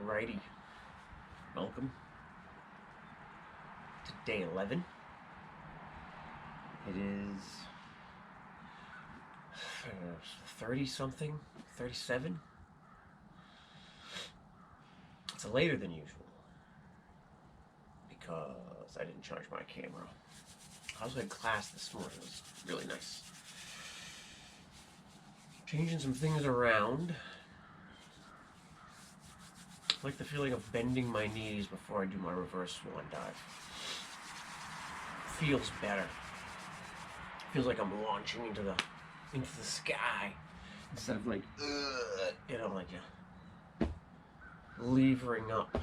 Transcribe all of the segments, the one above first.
Alrighty, welcome to day 11. It is 30 something, 37. It's later than usual because I didn't charge my camera. I was in class this morning. It was really nice. Changing some things around. I like the feeling of bending my knees before I do my reverse swan dive. Feels better. Feels like I'm launching into the sky instead of like levering up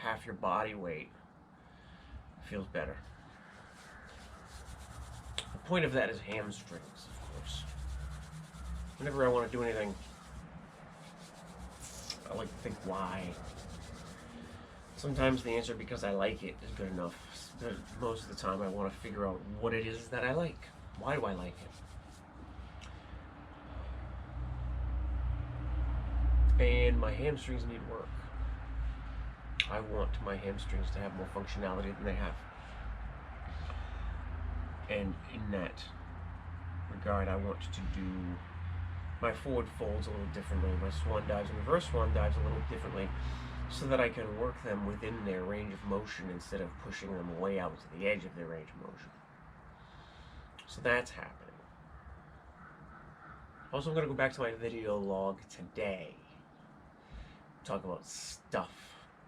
half your body weight. Feels better. The point of that is hamstrings, of course. Whenever I want to do anything, I like to think why. Sometimes the answer because I like it is good enough. But most of the time I want to figure out what it is that I like. Why do I like it? And my hamstrings need work. I want my hamstrings to have more functionality than they have. And in that regard, I want to do my forward folds a little differently, my swan dives and reverse swan dives a little differently, so that I can work them within their range of motion instead of pushing them way out to the edge of their range of motion. So that's happening. Also, I'm going to go back to my video log today, talk about stuff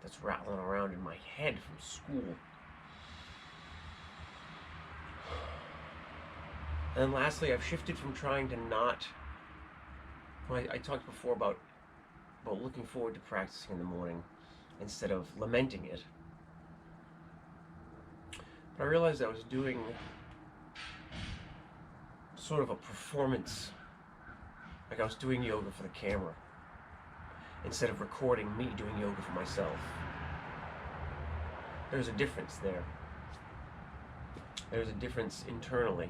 that's rattling around in my head from school. And then lastly, I've shifted from trying to not... I talked before about looking forward to practicing in the morning instead of lamenting it. But I realized I was doing sort of a performance, like I was doing yoga for the camera instead of recording me doing yoga for myself. There's a difference there. There's a difference internally.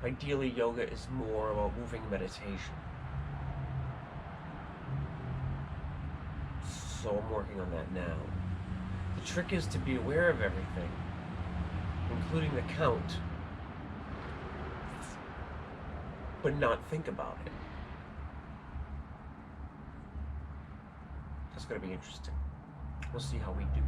Ideally, yoga is more about moving meditation. So I'm working on that now. The trick is to be aware of everything, including the count, but not think about it. That's going to be interesting. We'll see how we do.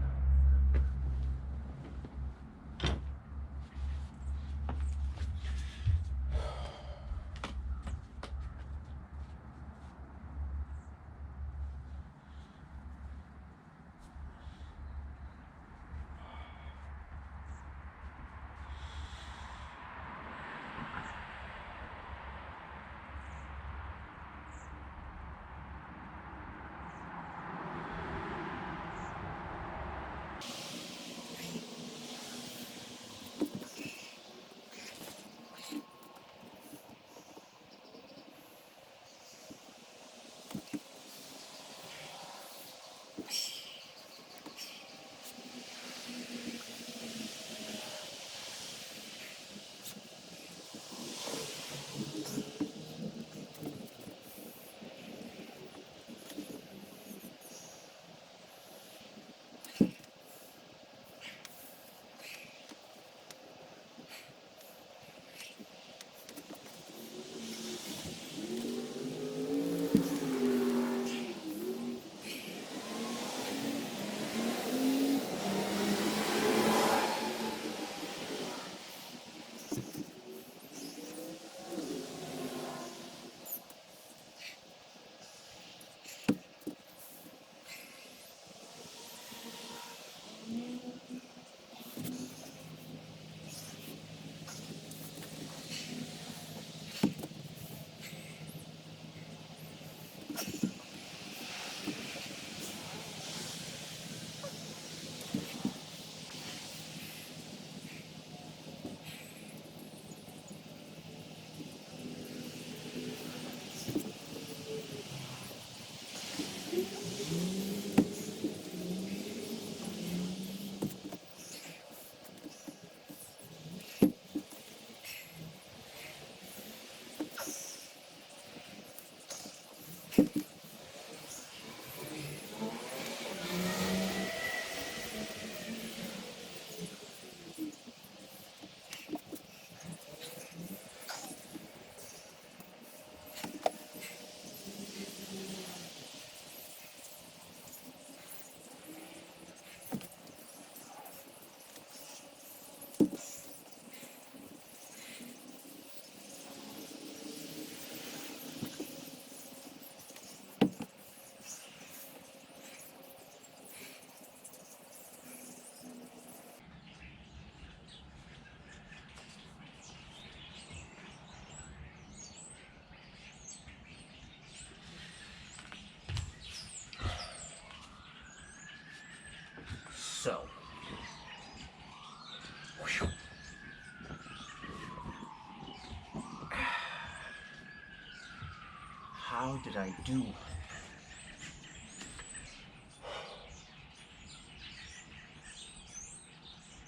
did I do?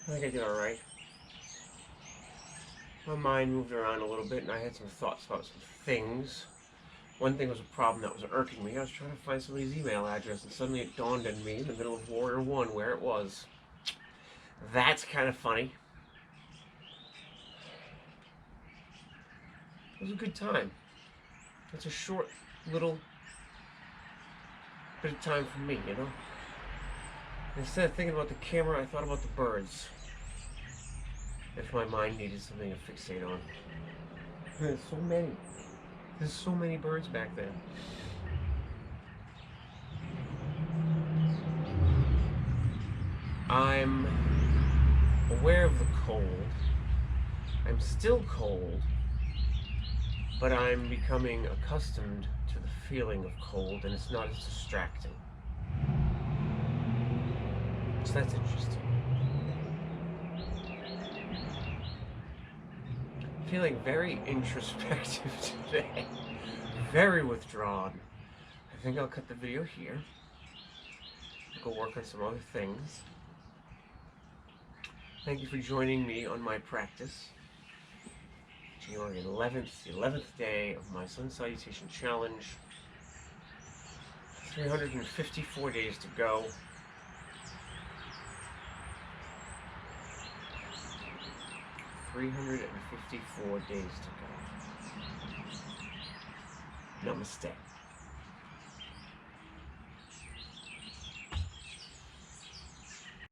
I think I did alright. My mind moved around a little bit, and I had some thoughts about some things. One thing was a problem that was irking me. I was trying to find somebody's email address, and suddenly it dawned on me in the middle of Warrior 1 where it was. That's kind of funny. It was a good time. It's a short little bit of time for me, you know? Instead of thinking about the camera, I thought about the birds. If my mind needed something to fixate on. There's so many. There's so many birds back there. I'm aware of the cold. I'm still cold, but I'm becoming accustomed to the feeling of cold, and it's not as distracting. So that's interesting. Feeling very introspective today. Very withdrawn. I think I'll cut the video here. I'll go work on some other things. Thank you for joining me on my practice. January 11th, the 11th day of my Sun Salutation Challenge. 354 days to go. .354 days to go. Namaste.